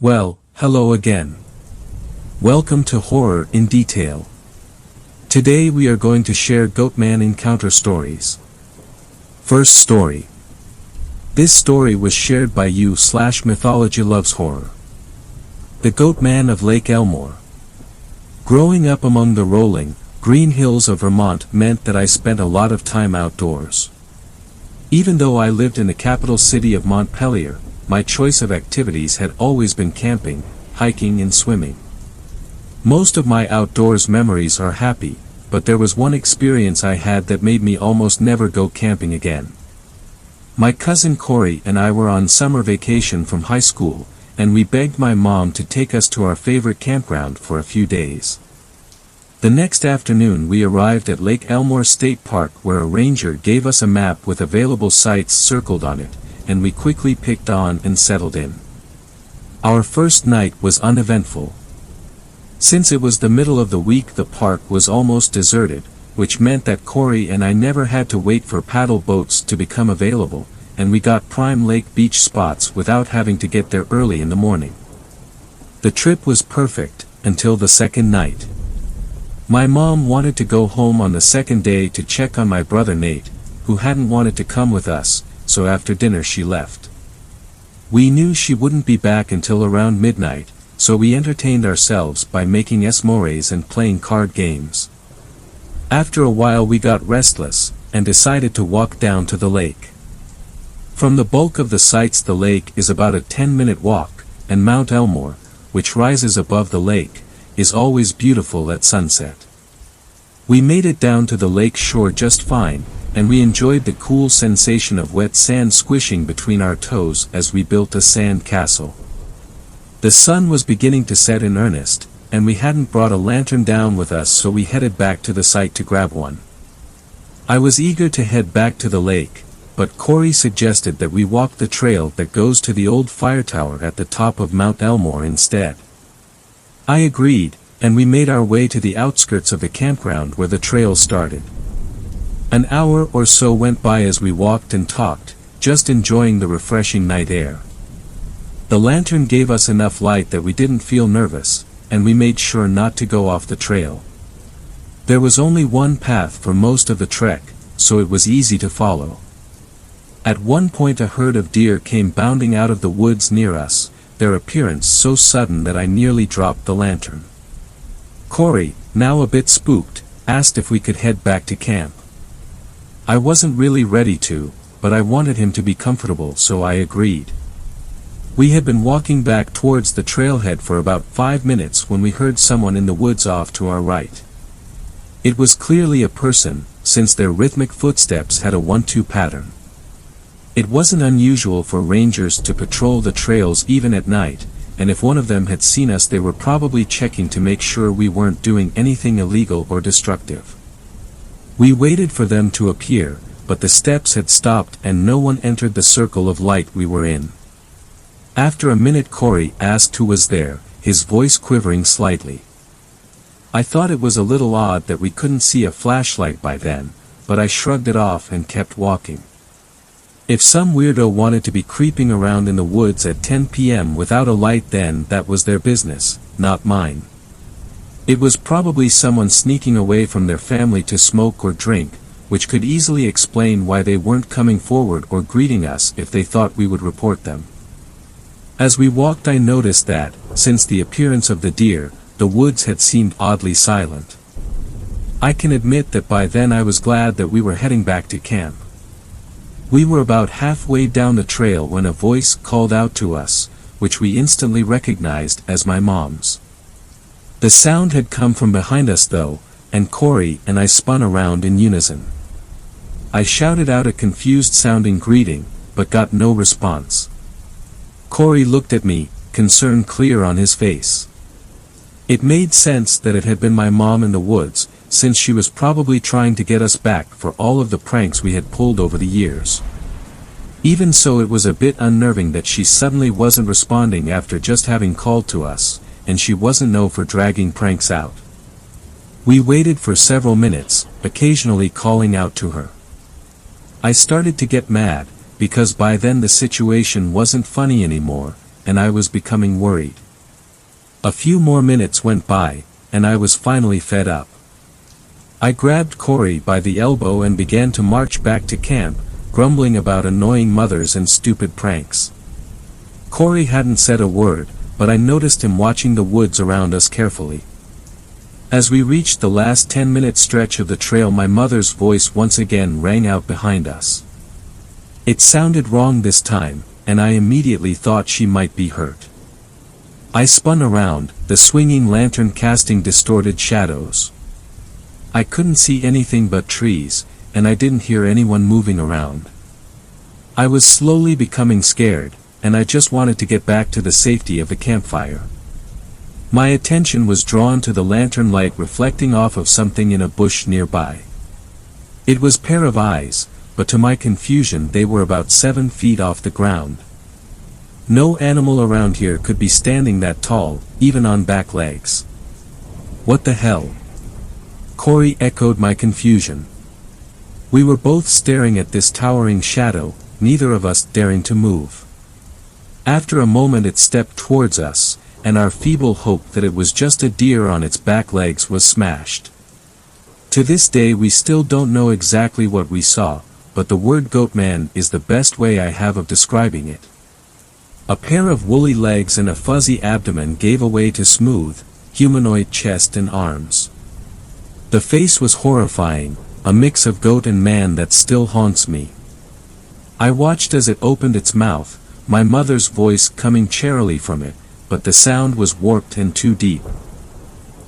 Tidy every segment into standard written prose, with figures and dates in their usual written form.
Well, hello again. Welcome to Horror in Detail. Today we are going to share Goatman encounter stories. First story. This story was shared by you/mythology loves horror. The Goatman of Lake Elmore. Growing up among the rolling, green hills of Vermont meant that I spent a lot of time outdoors. Even though I lived in the capital city of Montpelier, my choice of activities had always been camping, hiking and swimming. Most of my outdoors memories are happy, but there was one experience I had that made me almost never go camping again. My cousin Corey and I were on summer vacation from high school, and we begged my mom to take us to our favorite campground for a few days. The next afternoon we arrived at Lake Elmore State Park, where a ranger gave us a map with available sites circled on it, and we quickly picked on and settled in. Our first night was uneventful. Since it was the middle of the week, the park was almost deserted, which meant that Corey and I never had to wait for paddle boats to become available, and we got prime lake beach spots without having to get there early in the morning. The trip was perfect, until the second night. My mom wanted to go home on the second day to check on my brother Nate, who hadn't wanted to come with us, so after dinner she left. We knew she wouldn't be back until around midnight, so we entertained ourselves by making s'mores and playing card games. After a while we got restless, and decided to walk down to the lake. From the bulk of the sites, the lake is about a 10-minute walk, and Mount Elmore, which rises above the lake, is always beautiful at sunset. We made it down to the lake shore just fine, and we enjoyed the cool sensation of wet sand squishing between our toes as we built a sand castle. The sun was beginning to set in earnest, and we hadn't brought a lantern down with us, so we headed back to the site to grab one. I was eager to head back to the lake, but Corey suggested that we walk the trail that goes to the old fire tower at the top of Mount Elmore instead. I agreed, and we made our way to the outskirts of the campground where the trail started. An hour or so went by as we walked and talked, just enjoying the refreshing night air. The lantern gave us enough light that we didn't feel nervous, and we made sure not to go off the trail. There was only one path for most of the trek, so it was easy to follow. At one point a herd of deer came bounding out of the woods near us, their appearance so sudden that I nearly dropped the lantern. Corey, now a bit spooked, asked if we could head back to camp. I wasn't really ready to, but I wanted him to be comfortable, so I agreed. We had been walking back towards the trailhead for about 5 minutes when we heard someone in the woods off to our right. It was clearly a person, since their rhythmic footsteps had a 1-2 pattern. It wasn't unusual for rangers to patrol the trails even at night, and if one of them had seen us, they were probably checking to make sure we weren't doing anything illegal or destructive. We waited for them to appear, but the steps had stopped and no one entered the circle of light we were in. After a minute Corey asked who was there, his voice quivering slightly. I thought it was a little odd that we couldn't see a flashlight by then, but I shrugged it off and kept walking. If some weirdo wanted to be creeping around in the woods at 10 p.m. without a light, then that was their business, not mine. It was probably someone sneaking away from their family to smoke or drink, which could easily explain why they weren't coming forward or greeting us if they thought we would report them. As we walked I noticed that, since the appearance of the deer, the woods had seemed oddly silent. I can admit that by then I was glad that we were heading back to camp. We were about halfway down the trail when a voice called out to us, which we instantly recognized as my mom's. The sound had come from behind us though, and Corey and I spun around in unison. I shouted out a confused-sounding greeting, but got no response. Corey looked at me, concern clear on his face. It made sense that it had been my mom in the woods, since she was probably trying to get us back for all of the pranks we had pulled over the years. Even so, it was a bit unnerving that she suddenly wasn't responding after just having called to us, and she wasn't known for dragging pranks out. We waited for several minutes, occasionally calling out to her. I started to get mad, because by then the situation wasn't funny anymore, and I was becoming worried. A few more minutes went by, and I was finally fed up. I grabbed Corey by the elbow and began to march back to camp, grumbling about annoying mothers and stupid pranks. Corey hadn't said a word, but I noticed him watching the woods around us carefully. As we reached the last 10-minute stretch of the trail, my mother's voice once again rang out behind us. It sounded wrong this time, and I immediately thought she might be hurt. I spun around, the swinging lantern casting distorted shadows. I couldn't see anything but trees, and I didn't hear anyone moving around. I was slowly becoming scared, and I just wanted to get back to the safety of the campfire. My attention was drawn to the lantern light reflecting off of something in a bush nearby. It was a pair of eyes, but to my confusion they were about 7 feet off the ground. No animal around here could be standing that tall, even on back legs. What the hell? Corey echoed my confusion. We were both staring at this towering shadow, neither of us daring to move. After a moment it stepped towards us, and our feeble hope that it was just a deer on its back legs was smashed. To this day we still don't know exactly what we saw, but the word Goatman is the best way I have of describing it. A pair of woolly legs and a fuzzy abdomen gave way to smooth, humanoid chest and arms. The face was horrifying, a mix of goat and man that still haunts me. I watched as it opened its mouth, my mother's voice coming cheerily from it, but the sound was warped and too deep.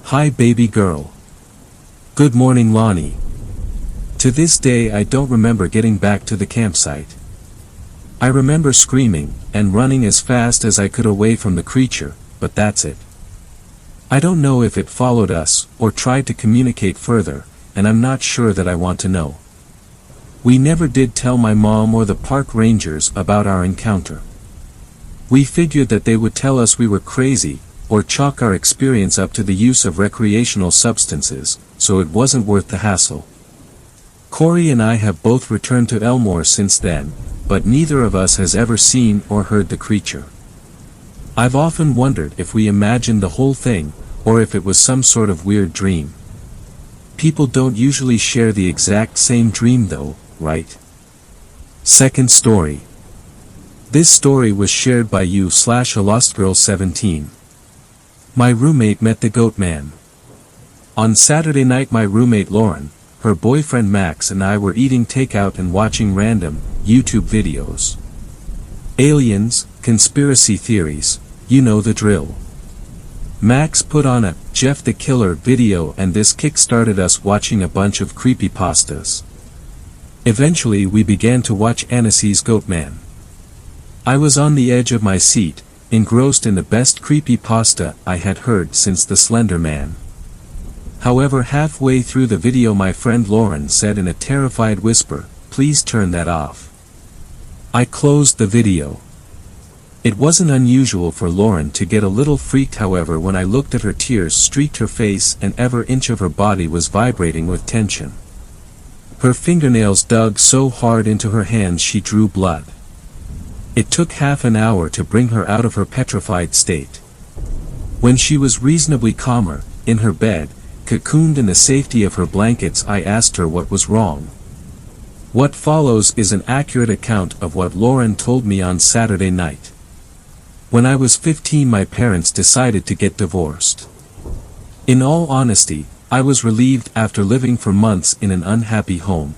"Hi baby girl. Good morning Lonnie." To this day I don't remember getting back to the campsite. I remember screaming, and running as fast as I could away from the creature, but that's it. I don't know if it followed us, or tried to communicate further, and I'm not sure that I want to know. We never did tell my mom or the park rangers about our encounter. We figured that they would tell us we were crazy, or chalk our experience up to the use of recreational substances, so it wasn't worth the hassle. Corey and I have both returned to Elmore since then, but neither of us has ever seen or heard the creature. I've often wondered if we imagined the whole thing, or if it was some sort of weird dream. People don't usually share the exact same dream though, right? Second story. This story was shared by you/alostgirl17. My roommate met the Goatman. On Saturday night my roommate Lauren, her boyfriend Max and I were eating takeout and watching random YouTube videos. Aliens, conspiracy theories, you know the drill. Max put on a Jeff the Killer video and this kick-started us watching a bunch of creepypastas. Eventually we began to watch Annecy's Goatman. I was on the edge of my seat, engrossed in the best creepypasta I had heard since the Slender Man. However, halfway through the video my friend Lauren said in a terrified whisper, "Please turn that off." I closed the video. It wasn't unusual for Lauren to get a little freaked, however, when I looked at her, tears streaked her face and every inch of her body was vibrating with tension. Her fingernails dug so hard into her hands she drew blood. It took half an hour to bring her out of her petrified state. When she was reasonably calmer, in her bed, cocooned in the safety of her blankets, I asked her what was wrong. What follows is an accurate account of what Lauren told me on Saturday night. When I was 15 my parents decided to get divorced. In all honesty, I was relieved after living for months in an unhappy home.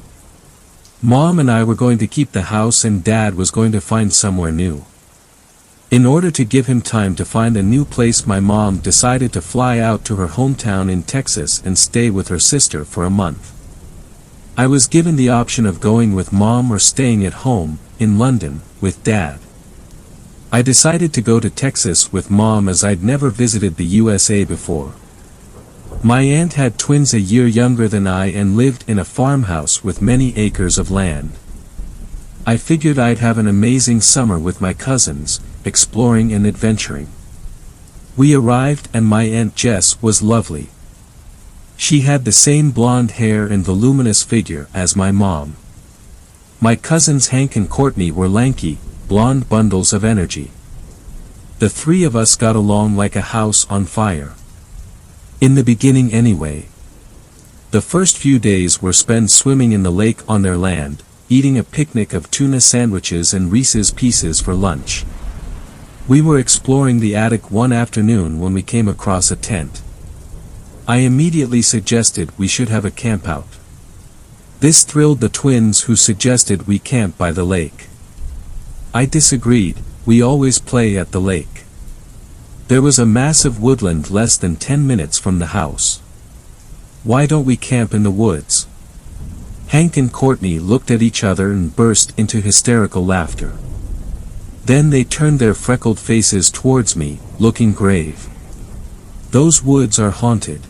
Mom and I were going to keep the house and Dad was going to find somewhere new. In order to give him time to find a new place my mom decided to fly out to her hometown in Texas and stay with her sister for a month. I was given the option of going with Mom or staying at home, in London, with Dad. I decided to go to Texas with Mom as I'd never visited the USA before. My aunt had twins a year younger than I and lived in a farmhouse with many acres of land. I figured I'd have an amazing summer with my cousins, exploring and adventuring. We arrived and my Aunt Jess was lovely. She had the same blonde hair and voluminous figure as my mom. My cousins Hank and Courtney were lanky, blonde bundles of energy. The three of us got along like a house on fire. In the beginning anyway. The first few days were spent swimming in the lake on their land, eating a picnic of tuna sandwiches and Reese's Pieces for lunch. We were exploring the attic one afternoon when we came across a tent. I immediately suggested we should have a campout. This thrilled the twins, who suggested we camp by the lake. I disagreed. We always play at the lake. There was a massive woodland less than 10 minutes from the house. Why don't we camp in the woods? Hank and Courtney looked at each other and burst into hysterical laughter. Then they turned their freckled faces towards me, looking grave. "Those woods are haunted,"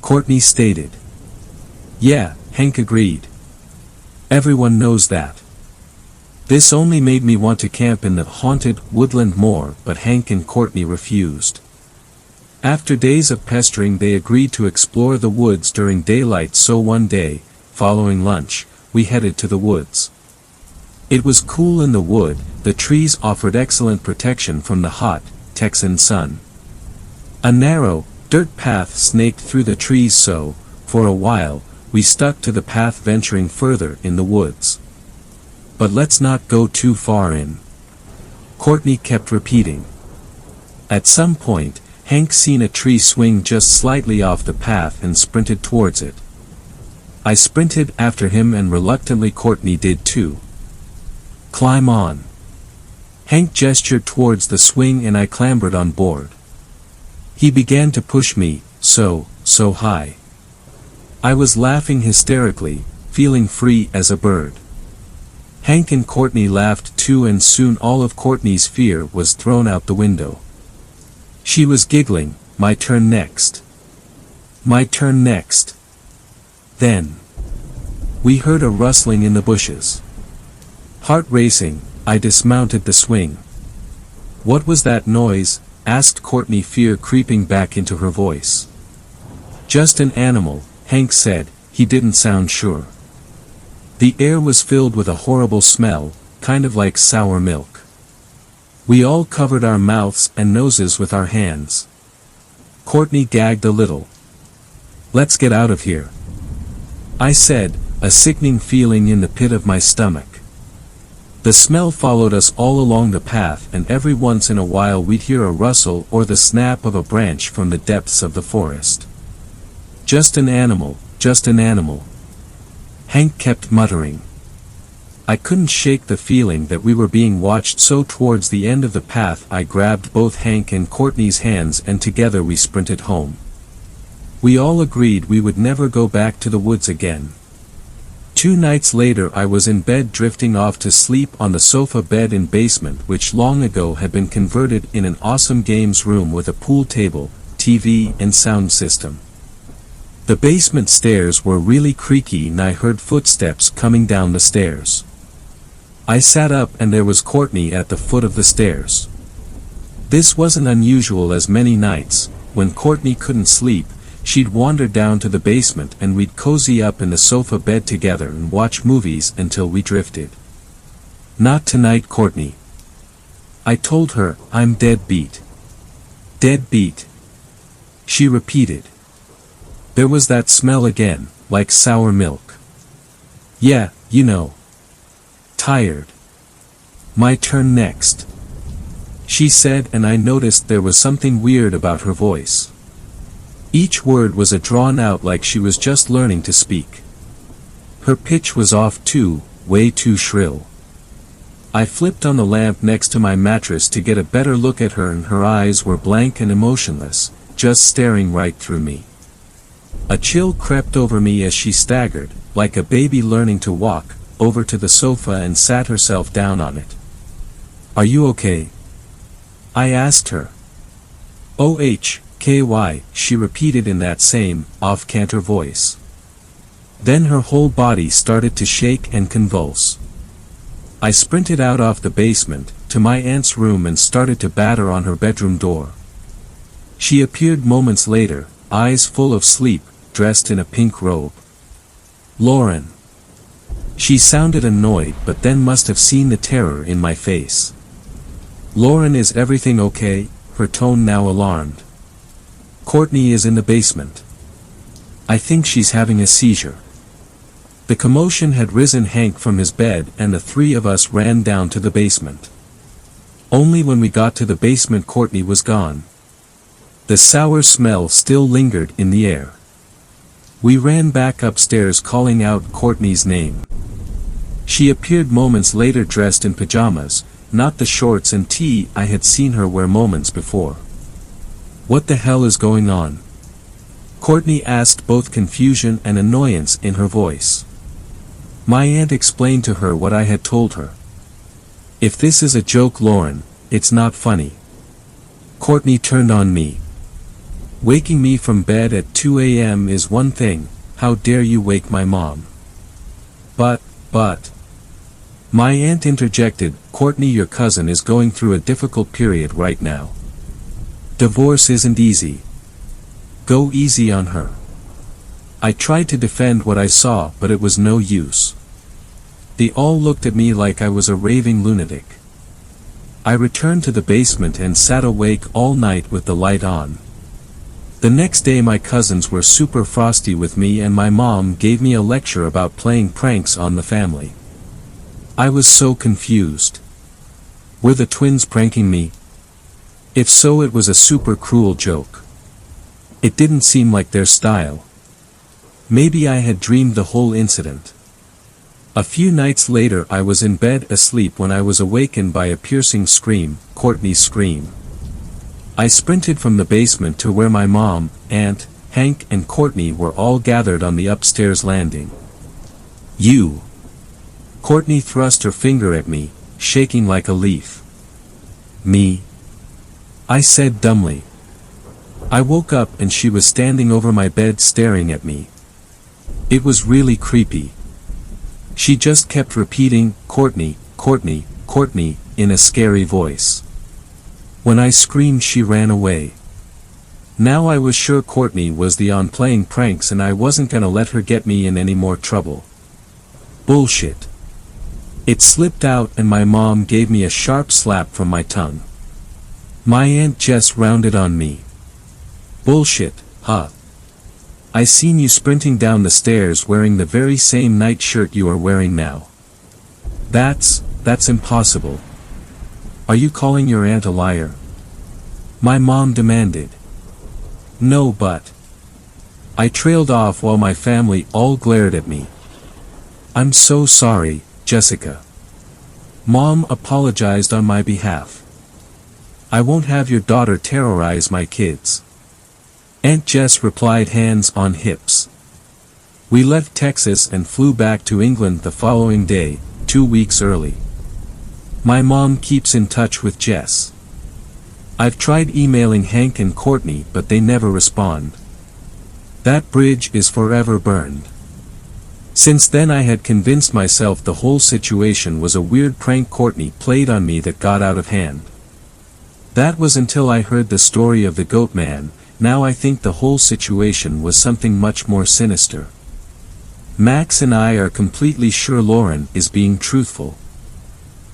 Courtney stated. "Yeah," Hank agreed. "Everyone knows that." This only made me want to camp in the haunted woodland more, but Hank and Courtney refused. After days of pestering, they agreed to explore the woods during daylight, so one day, following lunch, we headed to the woods. It was cool in the wood, the trees offered excellent protection from the hot, Texan sun. A narrow, dirt path snaked through the trees, so, for a while, we stuck to the path, venturing further in the woods. "But let's not go too far in," Courtney kept repeating. At some point, Hank seen a tree swing just slightly off the path and sprinted towards it. I sprinted after him, and reluctantly Courtney did too. "Climb on." Hank gestured towards the swing and I clambered on board. He began to push me, so high. I was laughing hysterically, feeling free as a bird. Hank and Courtney laughed too, and soon all of Courtney's fear was thrown out the window. She was giggling, "My turn next. My turn next." Then we heard a rustling in the bushes. Heart racing, I dismounted the swing. "What was that noise?" asked Courtney, fear creeping back into her voice. "Just an animal," Hank said. He didn't sound sure. The air was filled with a horrible smell, kind of like sour milk. We all covered our mouths and noses with our hands. Courtney gagged a little. "Let's get out of here," I said, a sickening feeling in the pit of my stomach. The smell followed us all along the path, and every once in a while we'd hear a rustle or the snap of a branch from the depths of the forest. "Just an animal, just an animal," Hank kept muttering. I couldn't shake the feeling that we were being watched, so towards the end of the path I grabbed both Hank and Courtney's hands, and together we sprinted home. We all agreed we would never go back to the woods again. 2 nights later I was in bed, drifting off to sleep on the sofa bed in basement, which long ago had been converted in an awesome games room with a pool table, TV and sound system. The basement stairs were really creaky and I heard footsteps coming down the stairs. I sat up and there was Courtney at the foot of the stairs. This wasn't unusual, as many nights, when Courtney couldn't sleep, she'd wander down to the basement and we'd cozy up in the sofa bed together and watch movies until we drifted. "Not tonight, Courtney," I told her. "I'm dead beat." "Dead beat," she repeated. There was that smell again, like sour milk. "Yeah, you know. Tired. My turn next," she said, and I noticed there was something weird about her voice. Each word was drawn out like she was just learning to speak. Her pitch was off too, way too shrill. I flipped on the lamp next to my mattress to get a better look at her, and her eyes were blank and emotionless, just staring right through me. A chill crept over me as she staggered, like a baby learning to walk, over to the sofa and sat herself down on it. "Are you okay?" I asked her. "OHKY," she repeated in that same, off-canter voice. Then her whole body started to shake and convulse. I sprinted out of the basement, to my aunt's room, and started to batter on her bedroom door. She appeared moments later, eyes full of sleep, dressed in a pink robe. "Lauren." She sounded annoyed, but then must have seen the terror in my face. Lauren, is everything okay? Her tone now alarmed. Courtney is in the basement. I think she's having a seizure. The commotion had risen Hank from his bed and the three of us ran down to the basement. Only when we got to the basement Courtney was gone. The sour smell still lingered in the air. We ran back upstairs calling out Courtney's name. She appeared moments later dressed in pajamas, not the shorts and tee I had seen her wear moments before. What the hell is going on? Courtney asked, both confusion and annoyance in her voice. My aunt explained to her what I had told her. If this is a joke, Lauren, it's not funny. Courtney turned on me. Waking me from bed at 2 a.m. is one thing, how dare you wake my mom? But. My aunt interjected, Courtney, your cousin is going through a difficult period right now. Divorce isn't easy. Go easy on her. I tried to defend what I saw, but it was no use. They all looked at me like I was a raving lunatic. I returned to the basement and sat awake all night with the light on. The next day my cousins were super frosty with me and my mom gave me a lecture about playing pranks on the family. I was so confused. Were the twins pranking me? If so, it was a super cruel joke. It didn't seem like their style. Maybe I had dreamed the whole incident. A few nights later I was in bed asleep when I was awakened by a piercing scream, Courtney's scream. I sprinted from the basement to where my mom, aunt, Hank and Courtney were all gathered on the upstairs landing. You! Courtney thrust her finger at me, shaking like a leaf. Me? I said dumbly. I woke up and she was standing over my bed staring at me. It was really creepy. She just kept repeating, Courtney, Courtney, Courtney, in a scary voice. When I screamed she ran away. Now I was sure Courtney was the one playing pranks and I wasn't gonna let her get me in any more trouble. Bullshit. It slipped out and my mom gave me a sharp slap from my tongue. My Aunt Jess rounded on me. Bullshit, huh? I seen you sprinting down the stairs wearing the very same night shirt you are wearing now. That's impossible. Are you calling your aunt a liar? My mom demanded. No, but. I trailed off while my family all glared at me. I'm so sorry, Jessica. Mom apologized on my behalf. I won't have your daughter terrorize my kids. Aunt Jess replied, hands on hips. We left Texas and flew back to England the following day, 2 weeks early. My mom keeps in touch with Jess. I've tried emailing Hank and Courtney but they never respond. That bridge is forever burned. Since then I had convinced myself the whole situation was a weird prank Courtney played on me that got out of hand. That was until I heard the story of the Goatman. Now I think the whole situation was something much more sinister. Max and I are completely sure Lauren is being truthful.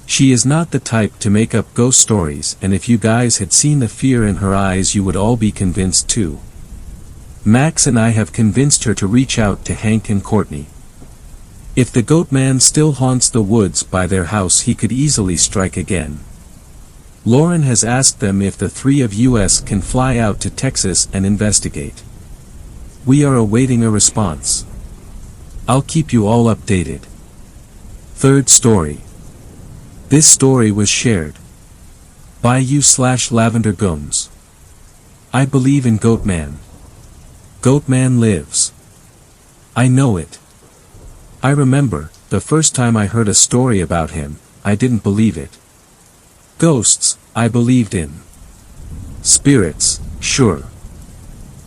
She is not the type to make up ghost stories, and if you guys had seen the fear in her eyes you would all be convinced too. Max and I have convinced her to reach out to Hank and Courtney. If the Goatman still haunts the woods by their house he could easily strike again. Lauren has asked them if the three of us can fly out to Texas and investigate. We are awaiting a response. I'll keep you all updated. Third story. This story was shared by you/Lavender Gomes. I believe in Goatman. Goatman lives. I know it. I remember, the first time I heard a story about him, I didn't believe it. Ghosts, I believed in. Spirits, sure.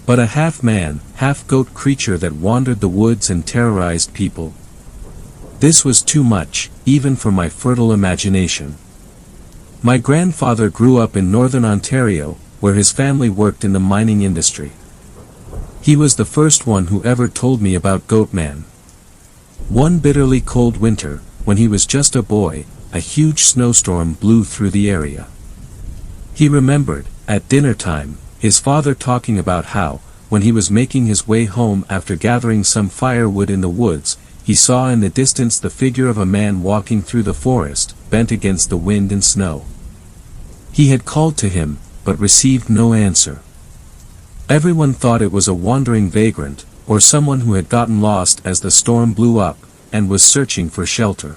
But a half-man, half-goat creature that wandered the woods and terrorized people. This was too much, even for my fertile imagination. My grandfather grew up in northern Ontario, where his family worked in the mining industry. He was the first one who ever told me about Goatman. One bitterly cold winter, when he was just a boy, a huge snowstorm blew through the area. He remembered, at dinner time, his father talking about how, when he was making his way home after gathering some firewood in the woods, he saw in the distance the figure of a man walking through the forest, bent against the wind and snow. He had called to him, but received no answer. Everyone thought it was a wandering vagrant, or someone who had gotten lost as the storm blew up, and was searching for shelter.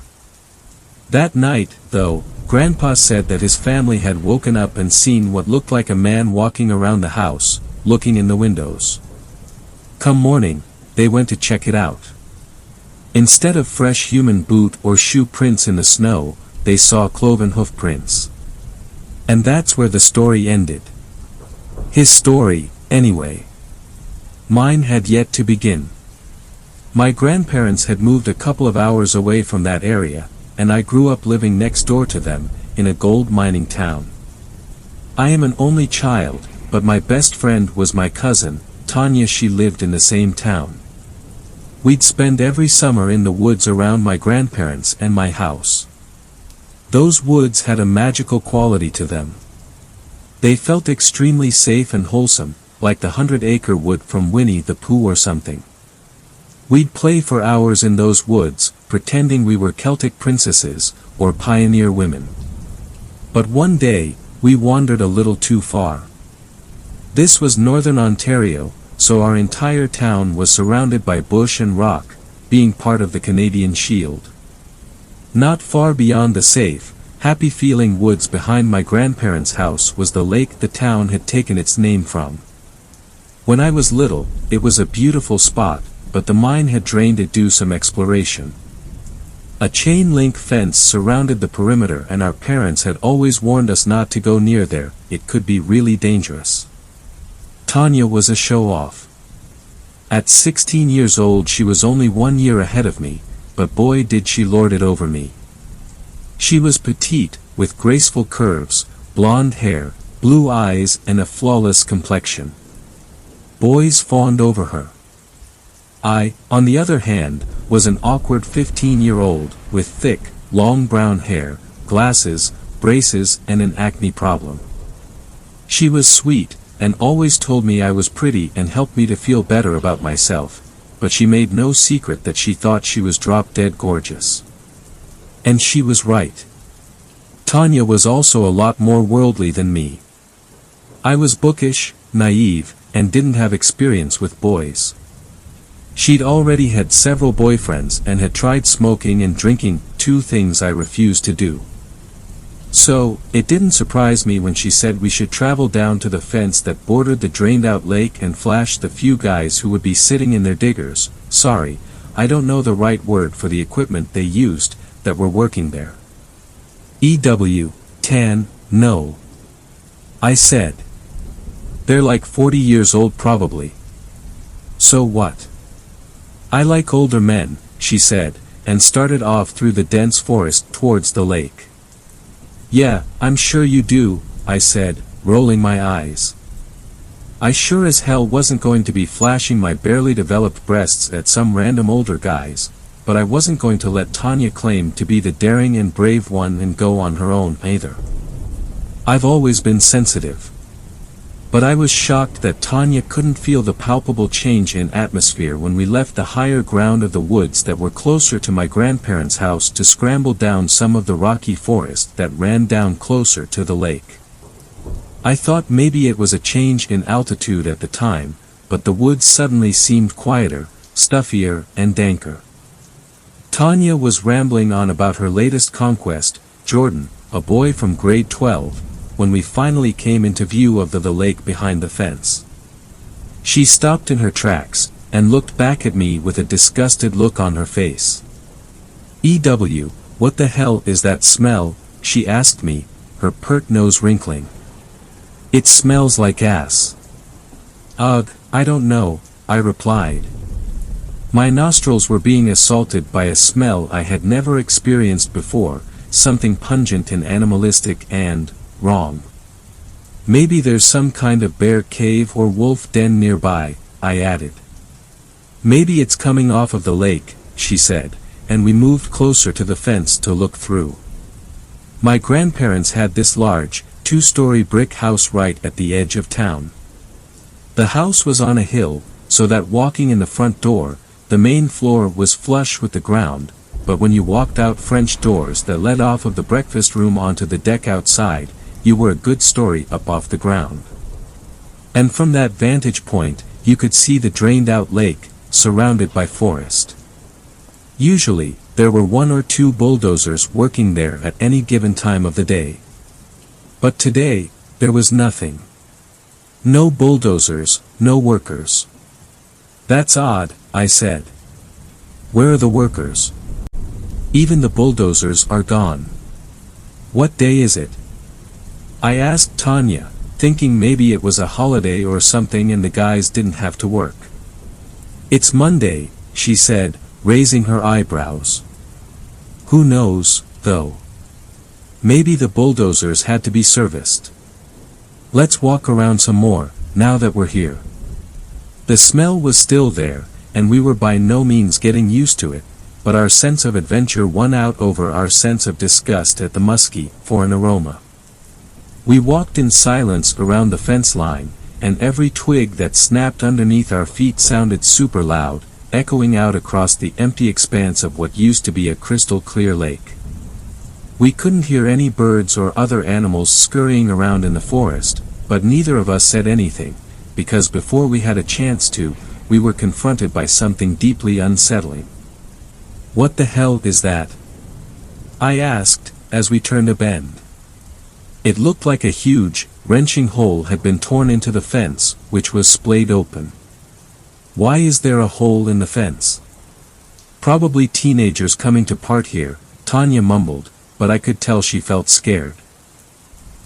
That night, though, Grandpa said that his family had woken up and seen what looked like a man walking around the house, looking in the windows. Come morning, they went to check it out. Instead of fresh human boot or shoe prints in the snow, they saw cloven hoof prints. And that's where the story ended. His story, anyway. Mine had yet to begin. My grandparents had moved a couple of hours away from that area, and I grew up living next door to them, in a gold mining town. I am an only child, but my best friend was my cousin, Tanya. She lived in the same town. We'd spend every summer in the woods around my grandparents and my house. Those woods had a magical quality to them. They felt extremely safe and wholesome, like the 100-acre wood from Winnie the Pooh or something. We'd play for hours in those woods, pretending we were Celtic princesses, or pioneer women. But one day, we wandered a little too far. This was northern Ontario, so our entire town was surrounded by bush and rock, being part of the Canadian Shield. Not far beyond the safe, happy-feeling woods behind my grandparents' house was the lake the town had taken its name from. When I was little, it was a beautiful spot, but the mine had drained it due some exploration. A chain-link fence surrounded the perimeter, and our parents had always warned us not to go near there. It could be really dangerous. Tanya was a show-off. At 16 years old she was only 1 year ahead of me, but boy did she lord it over me. She was petite, with graceful curves, blonde hair, blue eyes and a flawless complexion. Boys fawned over her. I, on the other hand, was an awkward 15-year-old, with thick, long brown hair, glasses, braces and an acne problem. She was sweet, and always told me I was pretty and helped me to feel better about myself, but she made no secret that she thought she was drop-dead gorgeous. And she was right. Tanya was also a lot more worldly than me. I was bookish, naive, and didn't have experience with boys. She'd already had several boyfriends and had tried smoking and drinking, 2 things I refused to do. So, it didn't surprise me when she said we should travel down to the fence that bordered the drained-out lake and flash the few guys who would be sitting in their diggers, sorry, I don't know the right word for the equipment they used, that were working there. Tan, no. I said. They're like 40 years old probably. So what? I like older men, she said, and started off through the dense forest towards the lake. Yeah, I'm sure you do, I said, rolling my eyes. I sure as hell wasn't going to be flashing my barely developed breasts at some random older guys, but I wasn't going to let Tanya claim to be the daring and brave one and go on her own either. I've always been sensitive. But I was shocked that Tanya couldn't feel the palpable change in atmosphere when we left the higher ground of the woods that were closer to my grandparents' house to scramble down some of the rocky forest that ran down closer to the lake. I thought maybe it was a change in altitude at the time, but the woods suddenly seemed quieter, stuffier, and danker. Tanya was rambling on about her latest conquest, Jordan, a boy from grade 12, when we finally came into view of the lake behind the fence. She stopped in her tracks, and looked back at me with a disgusted look on her face. What the hell is that smell? She asked me, her pert nose wrinkling. It smells like ass. Ugh, I don't know, I replied. My nostrils were being assaulted by a smell I had never experienced before, something pungent and animalistic and wrong. Maybe there's some kind of bear cave or wolf den nearby, I added. Maybe it's coming off of the lake, she said, and we moved closer to the fence to look through. My grandparents had this large, two-story brick house right at the edge of town. The house was on a hill, so that walking in the front door, the main floor was flush with the ground, but when you walked out French doors that led off of the breakfast room onto the deck outside, you were a good story up off the ground. And from that vantage point, you could see the drained-out lake, surrounded by forest. Usually, there were 1 or 2 bulldozers working there at any given time of the day. But today, there was nothing. No bulldozers, no workers. That's odd, I said. Where are the workers? Even the bulldozers are gone. What day is it? I asked Tanya, thinking maybe it was a holiday or something and the guys didn't have to work. It's Monday, she said, raising her eyebrows. Who knows, though? Maybe the bulldozers had to be serviced. Let's walk around some more, now that we're here. The smell was still there, and we were by no means getting used to it, but our sense of adventure won out over our sense of disgust at the musky, foreign aroma. We walked in silence around the fence line, and every twig that snapped underneath our feet sounded super loud, echoing out across the empty expanse of what used to be a crystal-clear lake. We couldn't hear any birds or other animals scurrying around in the forest, but neither of us said anything, because before we had a chance to, we were confronted by something deeply unsettling. What the hell is that? I asked, as we turned a bend. It looked like a huge, wrenching hole had been torn into the fence, which was splayed open. Why is there a hole in the fence? Probably teenagers coming to part here, Tanya mumbled, but I could tell she felt scared.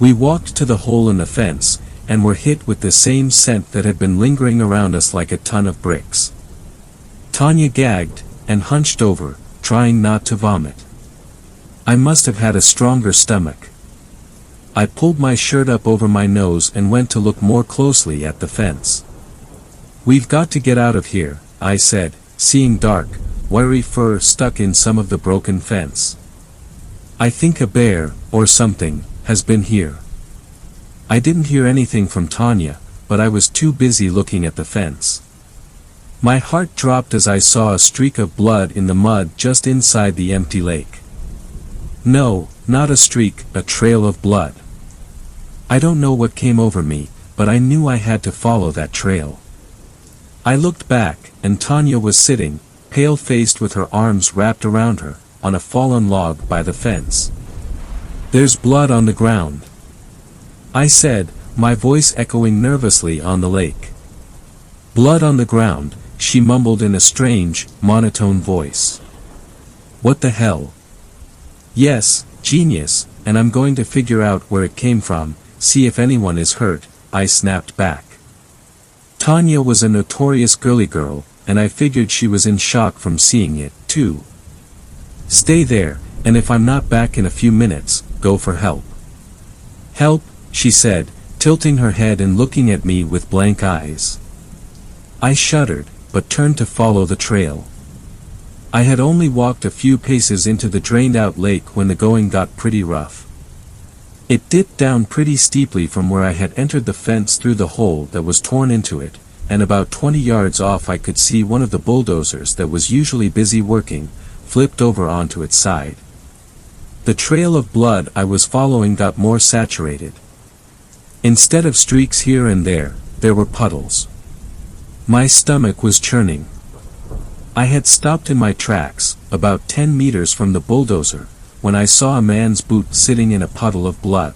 We walked to the hole in the fence, and were hit with the same scent that had been lingering around us like a ton of bricks. Tanya gagged, and hunched over, trying not to vomit. I must have had a stronger stomach. I pulled my shirt up over my nose and went to look more closely at the fence. We've got to get out of here, I said, seeing dark, wiry fur stuck in some of the broken fence. I think a bear, or something, has been here. I didn't hear anything from Tanya, but I was too busy looking at the fence. My heart dropped as I saw a streak of blood in the mud just inside the empty lake. No, not a streak, a trail of blood. I don't know what came over me, but I knew I had to follow that trail. I looked back, and Tanya was sitting, pale-faced with her arms wrapped around her, on a fallen log by the fence. There's blood on the ground, I said, my voice echoing nervously on the lake. Blood on the ground, she mumbled in a strange, monotone voice. What the hell? Yes, genius, and I'm going to figure out where it came from, see if anyone is hurt, I snapped back. Tanya was a notorious girly girl, and I figured she was in shock from seeing it, too. Stay there, and if I'm not back in a few minutes, go for help. Help, she said, tilting her head and looking at me with blank eyes. I shuddered, but turned to follow the trail. I had only walked a few paces into the drained-out lake when the going got pretty rough. It dipped down pretty steeply from where I had entered the fence through the hole that was torn into it, and about 20 yards off I could see one of the bulldozers that was usually busy working, flipped over onto its side. The trail of blood I was following got more saturated. Instead of streaks here and there were puddles. My stomach was churning. I had stopped in my tracks, about 10 meters from the bulldozer, when I saw a man's boot sitting in a puddle of blood.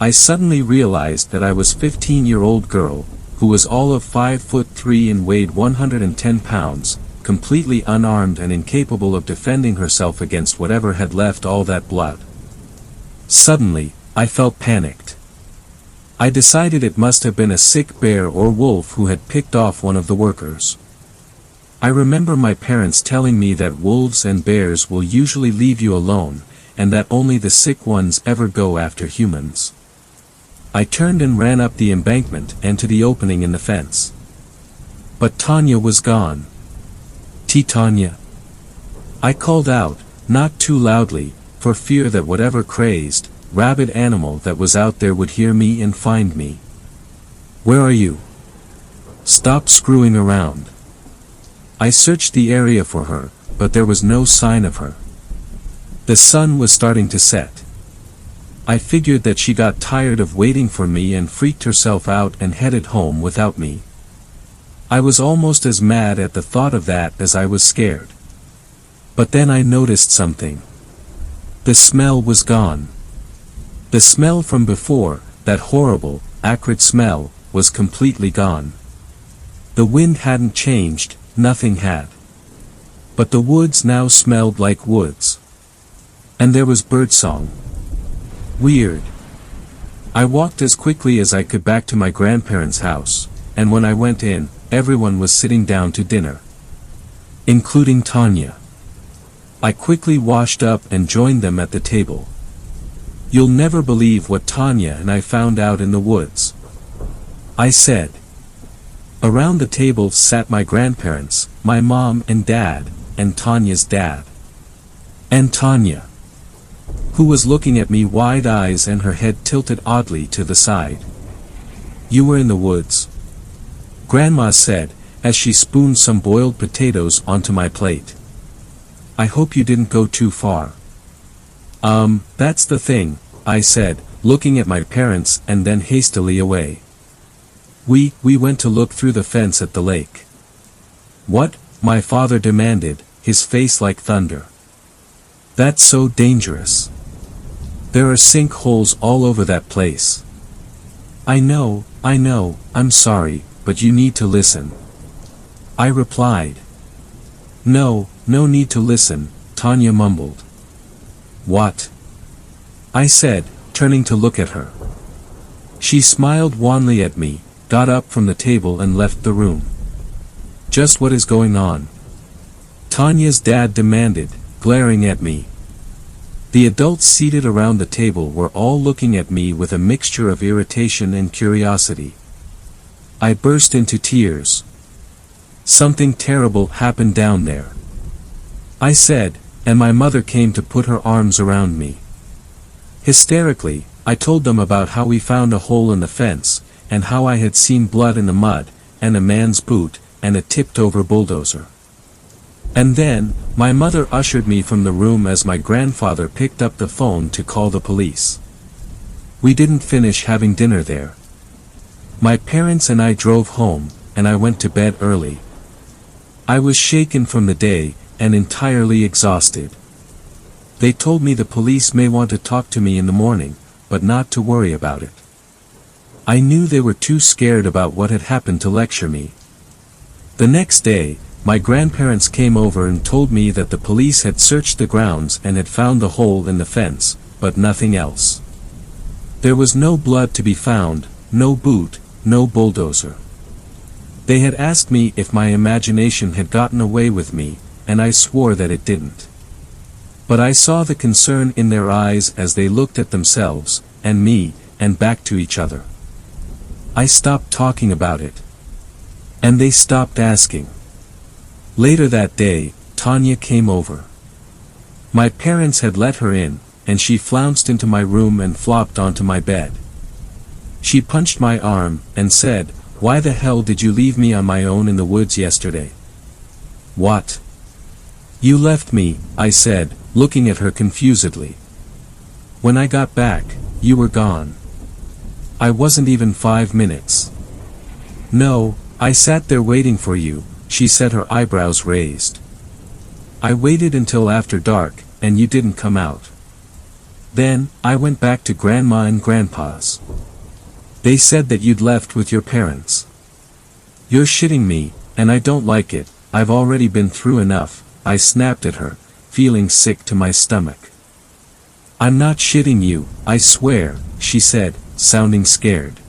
I suddenly realized that I was a 15-year-old girl, who was all of 5'3" and weighed 110 pounds, completely unarmed and incapable of defending herself against whatever had left all that blood. Suddenly, I felt panicked. I decided it must have been a sick bear or wolf who had picked off one of the workers. I remember my parents telling me that wolves and bears will usually leave you alone, and that only the sick ones ever go after humans. I turned and ran up the embankment and to the opening in the fence. But Tanya was gone. Tanya. I called out, not too loudly, for fear that whatever crazed, rabid animal that was out there would hear me and find me. Where are you? Stop screwing around. I searched the area for her, but there was no sign of her. The sun was starting to set. I figured that she got tired of waiting for me and freaked herself out and headed home without me. I was almost as mad at the thought of that as I was scared. But then I noticed something. The smell was gone. The smell from before, that horrible, acrid smell, was completely gone. The wind hadn't changed, nothing had. But the woods now smelled like woods. And there was birdsong. Weird. I walked as quickly as I could back to my grandparents' house, and when I went in, everyone was sitting down to dinner. Including Tanya. I quickly washed up and joined them at the table. You'll never believe what Tanya and I found out in the woods. I said. Around the table sat my grandparents, my mom and dad, and Tanya's dad. And Tanya, who was looking at me wide eyes and her head tilted oddly to the side. You were in the woods? Grandma said, as she spooned some boiled potatoes onto my plate. I hope you didn't go too far. That's the thing, I said, looking at my parents and then hastily away. We went to look through the fence at the lake. What? My father demanded, his face like thunder. That's so dangerous. There are sinkholes all over that place. I know, I'm sorry, but you need to listen. I replied. No need to listen, Tanya mumbled. What? I said, turning to look at her. She smiled wanly at me, got up from the table and left the room. Just what is going on? Tanya's dad demanded, glaring at me. The adults seated around the table were all looking at me with a mixture of irritation and curiosity. I burst into tears. Something terrible happened down there, I said, and my mother came to put her arms around me. Hysterically, I told them about how we found a hole in the fence, and how I had seen blood in the mud, and a man's boot, and a tipped-over bulldozer. And then, my mother ushered me from the room as my grandfather picked up the phone to call the police. We didn't finish having dinner there. My parents and I drove home, and I went to bed early. I was shaken from the day, and entirely exhausted. They told me the police may want to talk to me in the morning, but not to worry about it. I knew they were too scared about what had happened to lecture me. The next day, my grandparents came over and told me that the police had searched the grounds and had found the hole in the fence, but nothing else. There was no blood to be found, no boot, no bulldozer. They had asked me if my imagination had gotten away with me, and I swore that it didn't. But I saw the concern in their eyes as they looked at themselves, and me, and back to each other. I stopped talking about it. And they stopped asking. Later that day, Tanya came over. My parents had let her in, and she flounced into my room and flopped onto my bed. She punched my arm, and said, "Why the hell did you leave me on my own in the woods yesterday?" "What?" "You left me," I said, looking at her confusedly. "When I got back, you were gone. I wasn't even 5 minutes." "No, I sat there waiting for you," she said, her eyebrows raised. "I waited until after dark, and you didn't come out. Then, I went back to Grandma and Grandpa's. They said that you'd left with your parents." "You're shitting me, and I don't like it, I've already been through enough," I snapped at her, feeling sick to my stomach. "I'm not shitting you, I swear," she said, sounding scared.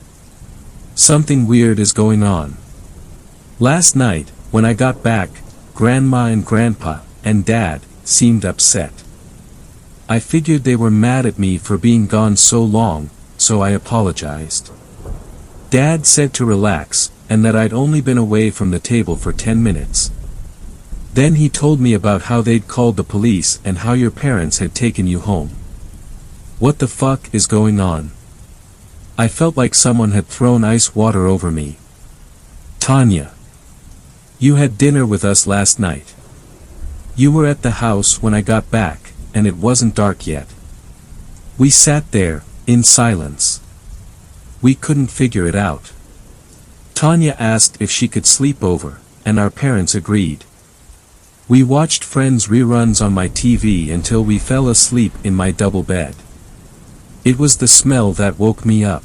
"Something weird is going on. Last night, when I got back, Grandma and Grandpa, and Dad, seemed upset. I figured they were mad at me for being gone so long, so I apologized. Dad said to relax, and that I'd only been away from the table for 10 minutes. Then he told me about how they'd called the police and how your parents had taken you home. What the fuck is going on? I felt like someone had thrown ice water over me. Tanya. You had dinner with us last night. You were at the house when I got back, and it wasn't dark yet. We sat there, in silence. We couldn't figure it out. Tanya asked if she could sleep over, and our parents agreed. We watched Friends reruns on my TV until we fell asleep in my double bed. It was the smell that woke me up.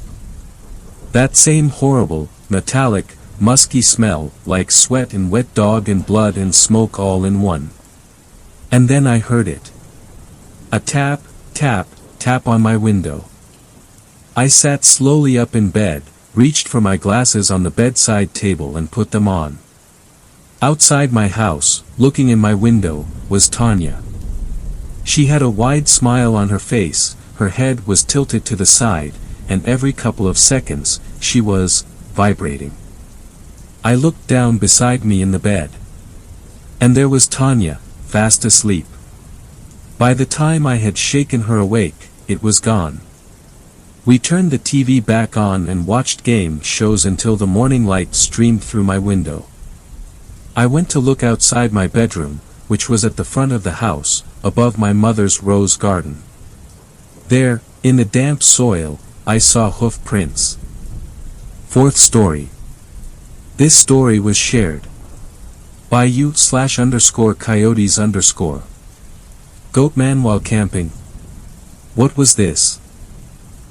That same horrible, metallic, musky smell, like sweat and wet dog and blood and smoke all in one. And then I heard it. A tap, tap, tap on my window. I sat slowly up in bed, reached for my glasses on the bedside table and put them on. Outside my house, looking in my window, was Tanya. She had a wide smile on her face, her head was tilted to the side, and every couple of seconds, she was vibrating. I looked down beside me in the bed. And there was Tanya, fast asleep. By the time I had shaken her awake, it was gone. We turned the TV back on and watched game shows until the morning light streamed through my window. I went to look outside my bedroom, which was at the front of the house, above my mother's rose garden. There, in the damp soil, I saw hoof prints. Fourth story. This story was shared by you/_coyotes_. Goatman while camping. What was this?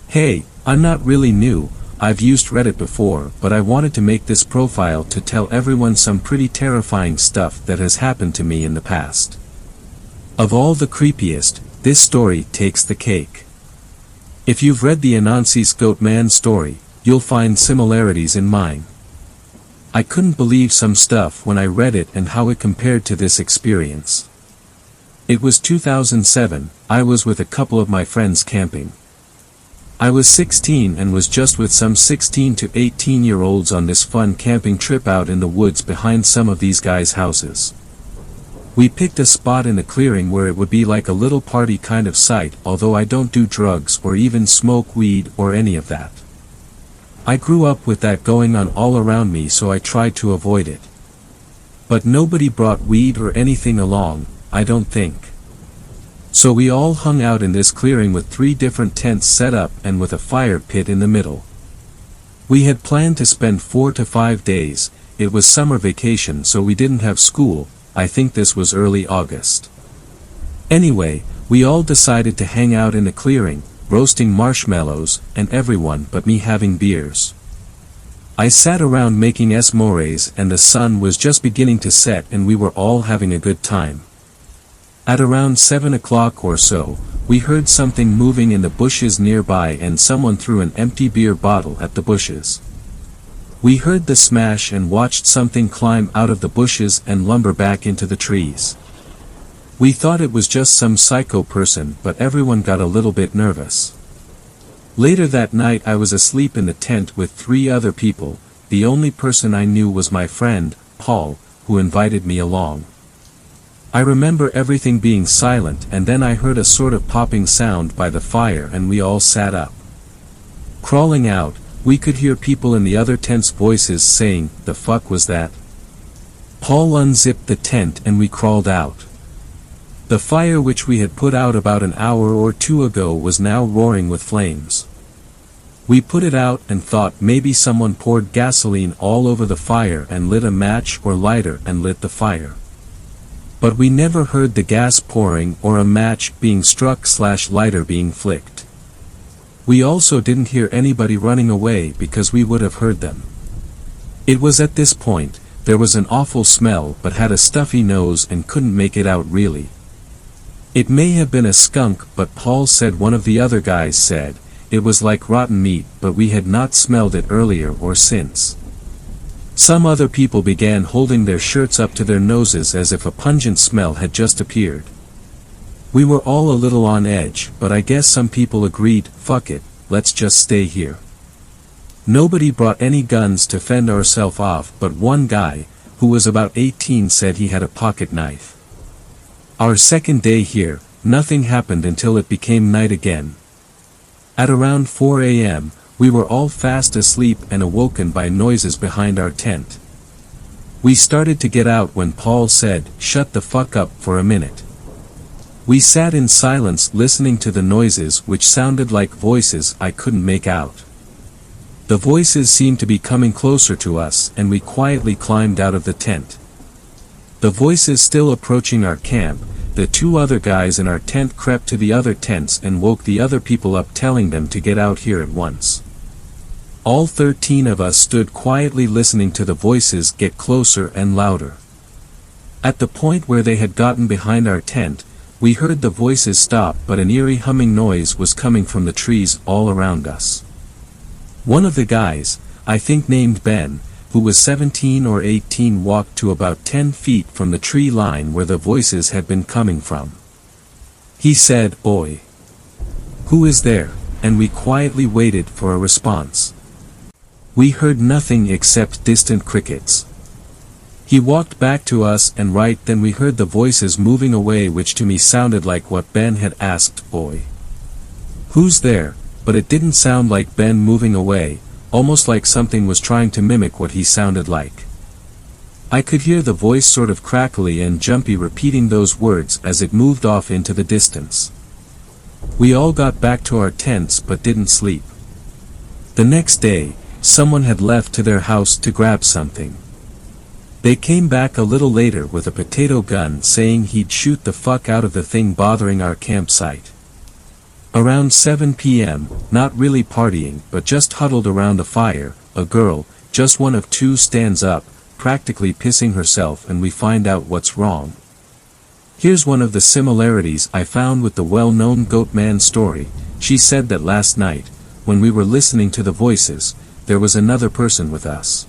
Hey, I'm not really new, I've used Reddit before, but I wanted to make this profile to tell everyone some pretty terrifying stuff that has happened to me in the past. Of all the creepiest, this story takes the cake. If you've read the Anansi's Goatman story, you'll find similarities in mine. I couldn't believe some stuff when I read it and how it compared to this experience. It was 2007, I was with a couple of my friends camping. I was 16 and was just with some 16 to 18-year-olds on this fun camping trip out in the woods behind some of these guys' houses. We picked a spot in a clearing where it would be like a little party kind of site, although I don't do drugs or even smoke weed or any of that. I grew up with that going on all around me, so I tried to avoid it. But nobody brought weed or anything along, I don't think. So we all hung out in this clearing with 3 different tents set up and with a fire pit in the middle. We had planned to spend 4 to 5 days, it was summer vacation so we didn't have school, I think this was early August. Anyway, we all decided to hang out in the clearing, roasting marshmallows, and everyone but me having beers. I sat around making s'mores and the sun was just beginning to set and we were all having a good time. At around 7 o'clock or so, we heard something moving in the bushes nearby and someone threw an empty beer bottle at the bushes. We heard the smash and watched something climb out of the bushes and lumber back into the trees. We thought it was just some psycho person, but everyone got a little bit nervous. Later that night I was asleep in the tent with 3 other people, the only person I knew was my friend, Paul, who invited me along. I remember everything being silent and then I heard a sort of popping sound by the fire and we all sat up. Crawling out, we could hear people in the other tent's voices saying, "The fuck was that?" Paul unzipped the tent and we crawled out. The fire which we had put out about an hour or 2 ago was now roaring with flames. We put it out and thought maybe someone poured gasoline all over the fire and lit a match or lighter and lit the fire. But we never heard the gas pouring or a match being struck/lighter being flicked. We also didn't hear anybody running away because we would have heard them. It was at this point, there was an awful smell but had a stuffy nose and couldn't make it out really. It may have been a skunk, but Paul said one of the other guys said, it was like rotten meat, but we had not smelled it earlier or since. Some other people began holding their shirts up to their noses as if a pungent smell had just appeared. We were all a little on edge, but I guess some people agreed, fuck it, let's just stay here. Nobody brought any guns to fend ourselves off, but one guy, who was about 18, said he had a pocket knife. Our second day here, nothing happened until it became night again. At around 4 a.m., we were all fast asleep and awoken by noises behind our tent. We started to get out when Paul said, "Shut the fuck up for a minute." We sat in silence listening to the noises which sounded like voices I couldn't make out. The voices seemed to be coming closer to us and we quietly climbed out of the tent. The voices still approaching our camp, the two other guys in our tent crept to the other tents and woke the other people up telling them to get out here at once. All 13 of us stood quietly listening to the voices get closer and louder. At the point where they had gotten behind our tent, we heard the voices stop but an eerie humming noise was coming from the trees all around us. One of the guys, I think named Ben, who was 17 or 18 walked to about 10 feet from the tree line where the voices had been coming from. He said, "Oi. Who is there?" and we quietly waited for a response. We heard nothing except distant crickets. He walked back to us and right then we heard the voices moving away which to me sounded like what Ben had asked, "Oi. Who's there?" but it didn't sound like Ben moving away, almost like something was trying to mimic what he sounded like. I could hear the voice sort of crackly and jumpy repeating those words as it moved off into the distance. We all got back to our tents but didn't sleep. The next day, someone had left to their house to grab something. They came back a little later with a potato gun saying he'd shoot the fuck out of the thing bothering our campsite. Around 7 p.m., not really partying but just huddled around a fire, a girl, just one of two stands up, practically pissing herself and we find out what's wrong. Here's one of the similarities I found with the well-known Goatman story. She said that last night, when we were listening to the voices, there was another person with us.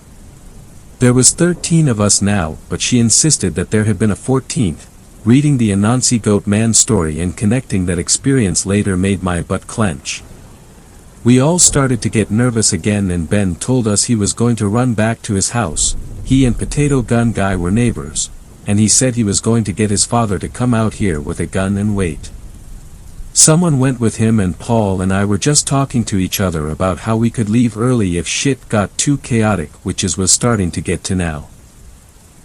There was 13 of us now, but she insisted that there had been a 14th. Reading the Anansi Goatman story and connecting that experience later made my butt clench. We all started to get nervous again and Ben told us he was going to run back to his house. He and Potato Gun Guy were neighbors, and he said he was going to get his father to come out here with a gun and wait. Someone went with him and Paul and I were just talking to each other about how we could leave early if shit got too chaotic, which was starting to get to now.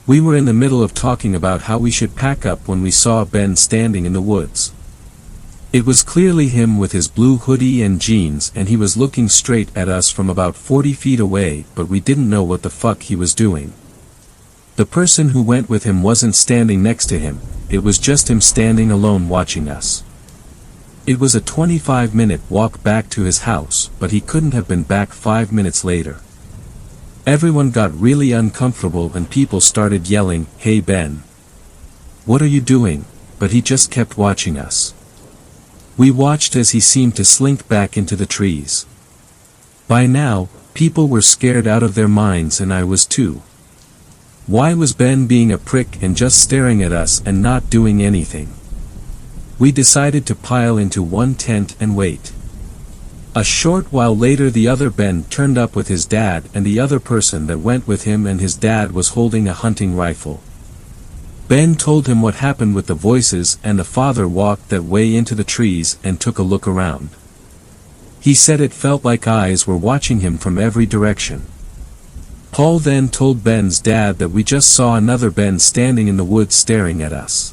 We were in the middle of talking about how we should pack up when we saw Ben standing in the woods. It was clearly him with his blue hoodie and jeans and he was looking straight at us from about 40 feet away, but we didn't know what the fuck he was doing. The person who went with him wasn't standing next to him, it was just him standing alone watching us. It was a 25-minute walk back to his house, but he couldn't have been back 5 minutes later. Everyone got really uncomfortable and people started yelling, "Hey Ben! What are you doing?" but he just kept watching us. We watched as he seemed to slink back into the trees. By now, people were scared out of their minds and I was too. Why was Ben being a prick and just staring at us and not doing anything? We decided to pile into one tent and wait. A short while later the other Ben turned up with his dad and the other person that went with him and his dad was holding a hunting rifle. Ben told him what happened with the voices and the father walked that way into the trees and took a look around. He said it felt like eyes were watching him from every direction. Paul then told Ben's dad that we just saw another Ben standing in the woods staring at us.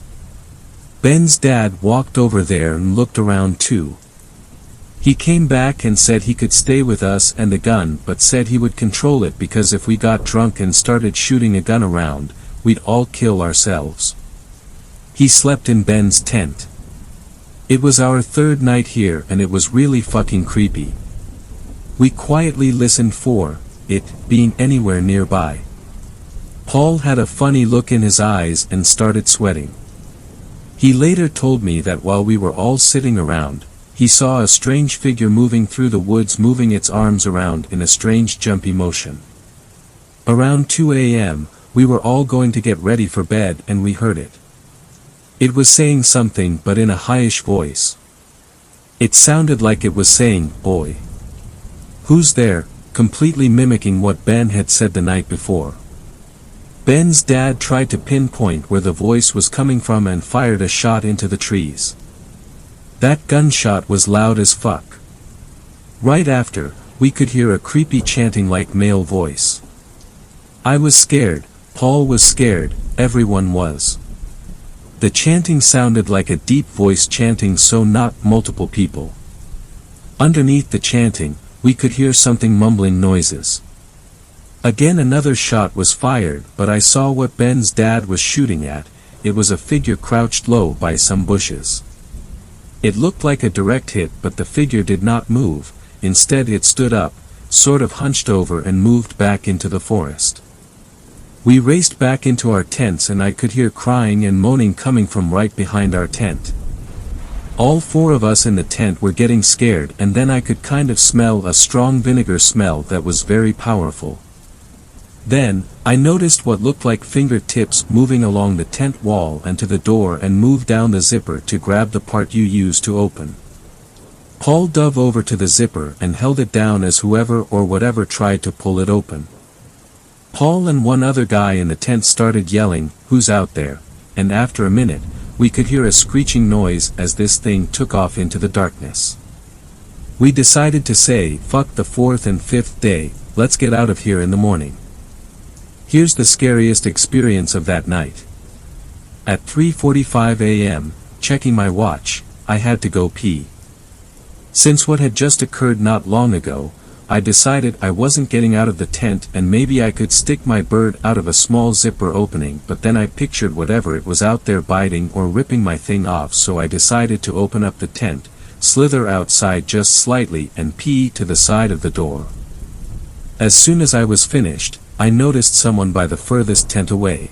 Ben's dad walked over there and looked around too. He came back and said he could stay with us and the gun but said he would control it because if we got drunk and started shooting a gun around, we'd all kill ourselves. He slept in Ben's tent. It was our third night here and it was really fucking creepy. We quietly listened for it being anywhere nearby. Paul had a funny look in his eyes and started sweating. He later told me that while we were all sitting around, he saw a strange figure moving through the woods moving its arms around in a strange jumpy motion. Around 2 a.m., we were all going to get ready for bed and we heard it. It was saying something but in a highish voice. It sounded like it was saying, "Boy. Who's there?" completely mimicking what Ben had said the night before. Ben's dad tried to pinpoint where the voice was coming from and fired a shot into the trees. That gunshot was loud as fuck. Right after, we could hear a creepy chanting like male voice. I was scared, Paul was scared, everyone was. The chanting sounded like a deep voice chanting, so not multiple people. Underneath the chanting, we could hear something mumbling noises. Again another shot was fired, but I saw what Ben's dad was shooting at. It was a figure crouched low by some bushes. It looked like a direct hit, but the figure did not move. Instead it stood up, sort of hunched over, and moved back into the forest. We raced back into our tents, and I could hear crying and moaning coming from right behind our tent. All four of us in the tent were getting scared, and then I could kind of smell a strong vinegar smell that was very powerful. Then, I noticed what looked like fingertips moving along the tent wall and to the door, and moved down the zipper to grab the part you use to open. Paul dove over to the zipper and held it down as whoever or whatever tried to pull it open. Paul and one other guy in the tent started yelling, "Who's out there?" And after a minute, we could hear a screeching noise as this thing took off into the darkness. We decided to say, "Fuck the fourth and fifth day, let's get out of here in the morning." Here's the scariest experience of that night. At 3:45 a.m., checking my watch, I had to go pee. Since what had just occurred not long ago, I decided I wasn't getting out of the tent, and maybe I could stick my bird out of a small zipper opening, but then I pictured whatever it was out there biting or ripping my thing off, so I decided to open up the tent, slither outside just slightly, and pee to the side of the door. As soon as I was finished, I noticed someone by the furthest tent away.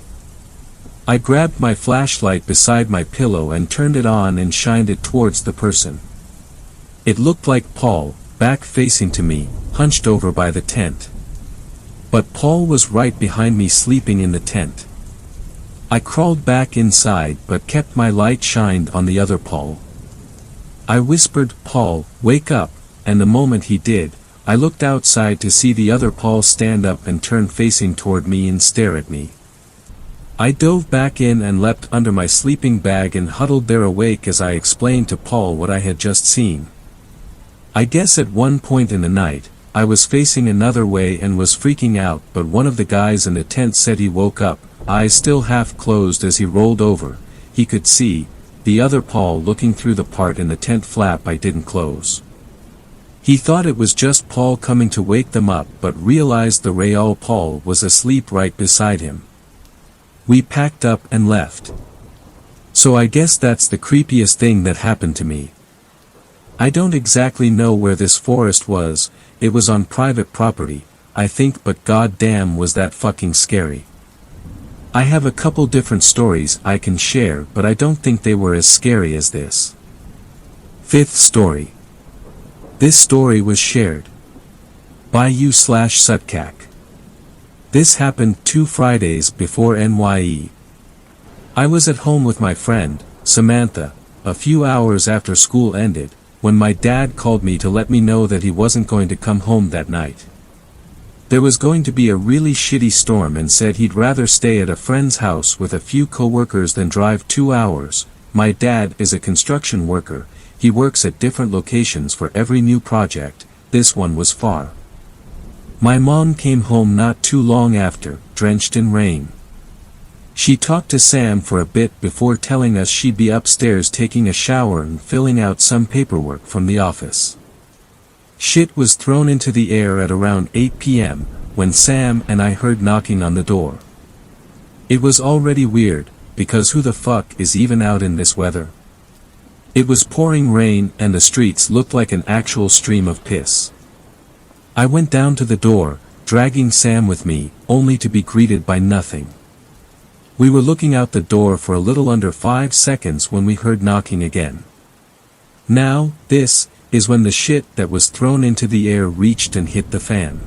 I grabbed my flashlight beside my pillow and turned it on and shined it towards the person. It looked like Paul, back facing to me, hunched over by the tent. But Paul was right behind me, sleeping in the tent. I crawled back inside but kept my light shined on the other Paul. I whispered, "Paul, wake up," and the moment he did, I looked outside to see the other Paul stand up and turn facing toward me and stare at me. I dove back in and leapt under my sleeping bag and huddled there awake as I explained to Paul what I had just seen. I guess at one point in the night, I was facing another way and was freaking out, but one of the guys in the tent said he woke up, eyes still half closed as he rolled over. He could see the other Paul looking through the part in the tent flap I didn't close. He thought it was just Paul coming to wake them up, but realized the real Paul was asleep right beside him. We packed up and left. So I guess that's the creepiest thing that happened to me. I don't exactly know where this forest was. It was on private property, I think, but goddamn was that fucking scary. I have a couple different stories I can share, but I don't think they were as scary as this. Fifth story. This story was shared by u/Sutkak. This happened 2 Fridays before NYE. I was at home with my friend, Samantha, a few hours after school ended, when my dad called me to let me know that he wasn't going to come home that night. There was going to be a really shitty storm, and said he'd rather stay at a friend's house with a few co-workers than drive 2 hours. My dad is a construction worker. He works at different locations for every new project. This one was far. My mom came home not too long after, drenched in rain. She talked to Sam for a bit before telling us she'd be upstairs taking a shower and filling out some paperwork from the office. Shit was thrown into the air at around 8 p.m., when Sam and I heard knocking on the door. It was already weird, because who the fuck is even out in this weather? It was pouring rain and the streets looked like an actual stream of piss. I went down to the door, dragging Sam with me, only to be greeted by nothing. We were looking out the door for a little under 5 seconds when we heard knocking again. Now, this is when the shit that was thrown into the air reached and hit the fan.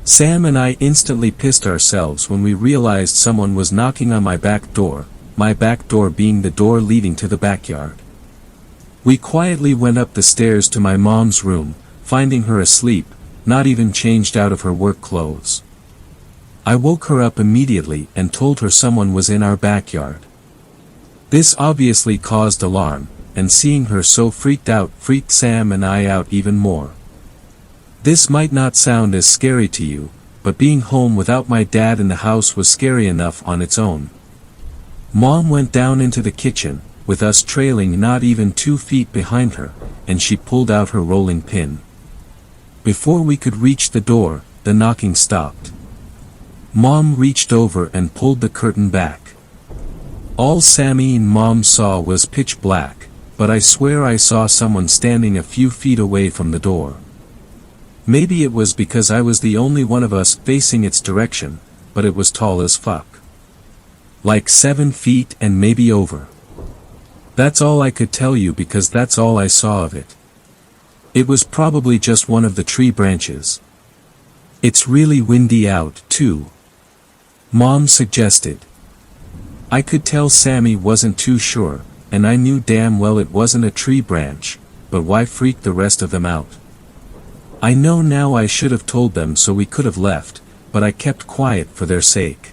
Sam and I instantly pissed ourselves when we realized someone was knocking on my back door being the door leading to the backyard. We quietly went up the stairs to my mom's room, finding her asleep, not even changed out of her work clothes. I woke her up immediately and told her someone was in our backyard. This obviously caused alarm, and seeing her so freaked out freaked Sam and I out even more. This might not sound as scary to you, but being home without my dad in the house was scary enough on its own. Mom went down into the kitchen, with us trailing not even 2 feet behind her, and she pulled out her rolling pin. Before we could reach the door, the knocking stopped. Mom reached over and pulled the curtain back. All Sammy and Mom saw was pitch black, but I swear I saw someone standing a few feet away from the door. Maybe it was because I was the only one of us facing its direction, but it was tall as fuck. Like 7 feet and maybe over. That's all I could tell you because that's all I saw of it. It was probably just one of the tree branches. It's really windy out, too. Mom suggested. I could tell Sammy wasn't too sure, and I knew damn well it wasn't a tree branch, but why freak the rest of them out? I know now I should have told them so we could have left, but I kept quiet for their sake.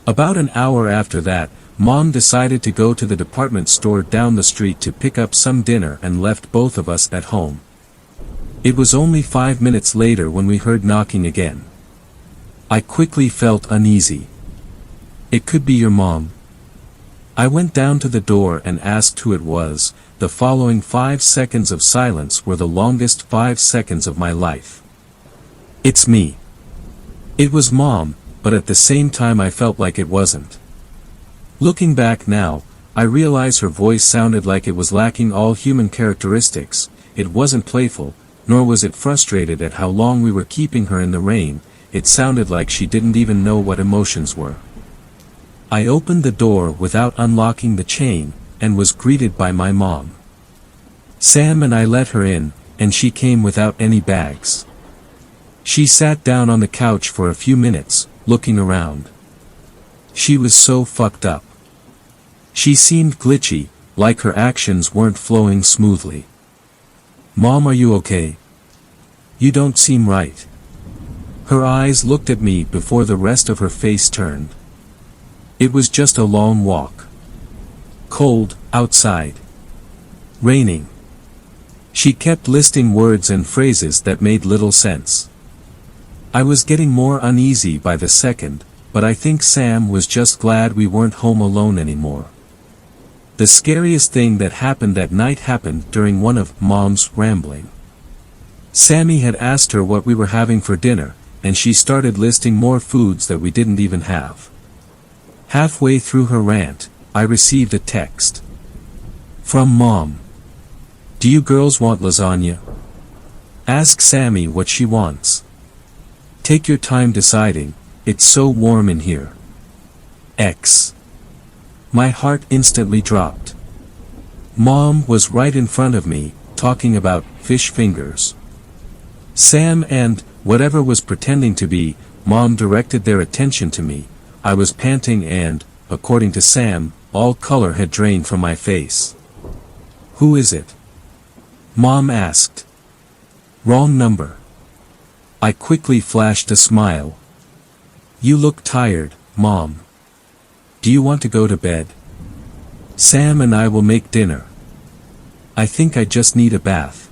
About an hour after that, Mom decided to go to the department store down the street to pick up some dinner and left both of us at home. It was only 5 minutes later when we heard knocking again. I quickly felt uneasy. It could be your mom. I went down to the door and asked who it was. The following 5 seconds of silence were the longest 5 seconds of my life. It's me. It was Mom, but at the same time I felt like it wasn't. Looking back now, I realize her voice sounded like it was lacking all human characteristics. It wasn't playful, nor was it frustrated at how long we were keeping her in the rain. It sounded like she didn't even know what emotions were. I opened the door without unlocking the chain, and was greeted by my mom. Sam and I let her in, and she came without any bags. She sat down on the couch for a few minutes, looking around. She was so fucked up. She seemed glitchy, like her actions weren't flowing smoothly. Mom, are you okay? You don't seem right. Her eyes looked at me before the rest of her face turned. It was just a long walk. Cold, outside. Raining. She kept listing words and phrases that made little sense. I was getting more uneasy by the second, but I think Sam was just glad we weren't home alone anymore. The scariest thing that happened that night happened during one of Mom's rambling. Sammy had asked her what we were having for dinner, and she started listing more foods that we didn't even have. Halfway through her rant, I received a text. From Mom. Do you girls want lasagna? Ask Sammy what she wants. Take your time deciding, it's so warm in here. X. My heart instantly dropped. Mom was right in front of me, talking about fish fingers. Sam and, whatever was pretending to be, Mom directed their attention to me. I was panting and, according to Sam, all color had drained from my face. Who is it? Mom asked. Wrong number. I quickly flashed a smile. You look tired, Mom. Do you want to go to bed? Sam and I will make dinner. I think I just need a bath.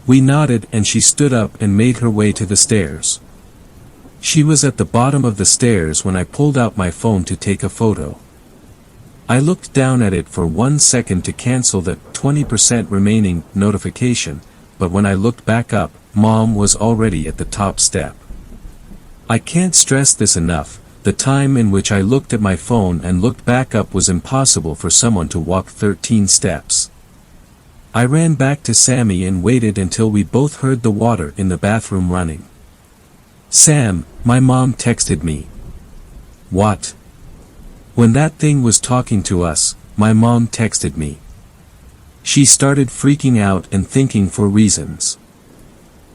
We nodded and she stood up and made her way to the stairs. She was at the bottom of the stairs when I pulled out my phone to take a photo. I looked down at it for 1 second to cancel the 20% remaining notification, but when I looked back up, Mom was already at the top step. I can't stress this enough, the time in which I looked at my phone and looked back up was impossible for someone to walk 13 steps. I ran back to Sammy and waited until we both heard the water in the bathroom running. Sam, my mom texted me. What? When that thing was talking to us, my mom texted me. She started freaking out and thinking for reasons.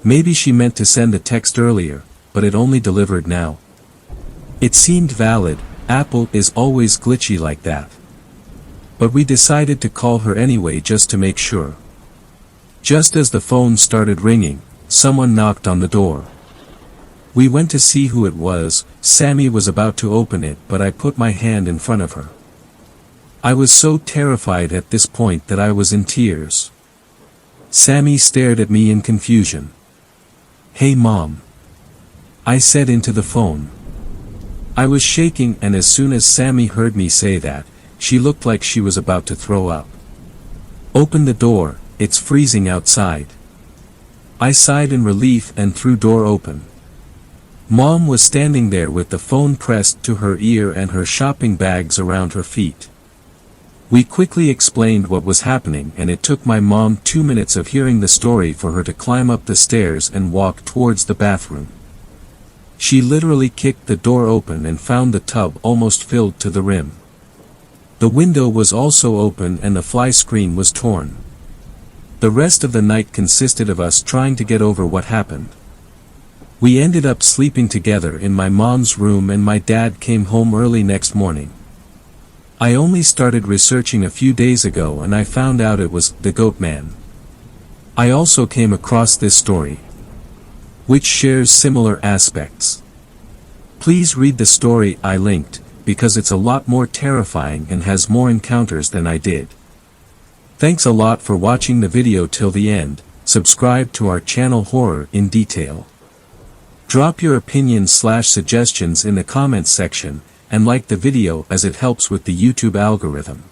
Maybe she meant to send a text earlier, but it only delivered now. It seemed valid. Apple is always glitchy like that. But we decided to call her anyway just to make sure. Just as the phone started ringing, someone knocked on the door. We went to see who it was. Sammy was about to open it, but I put my hand in front of her. I was so terrified at this point that I was in tears. Sammy stared at me in confusion. "Hey Mom," I said into the phone. I was shaking, and as soon as Sammy heard me say that, she looked like she was about to throw up. "Open the door, it's freezing outside." I sighed in relief and threw door open. Mom was standing there with the phone pressed to her ear and her shopping bags around her feet. We quickly explained what was happening, and it took my mom 2 minutes of hearing the story for her to climb up the stairs and walk towards the bathroom. She literally kicked the door open and found the tub almost filled to the rim. The window was also open and the fly screen was torn. The rest of the night consisted of us trying to get over what happened. We ended up sleeping together in my mom's room, and my dad came home early next morning. I only started researching a few days ago, and I found out it was the Goatman. I also came across this story, which shares similar aspects. Please read the story I linked, because it's a lot more terrifying and has more encounters than I did. Thanks a lot for watching the video till the end. Subscribe to our channel Horror in Detail. Drop your opinions/suggestions in the comments section, and like the video as it helps with the YouTube algorithm.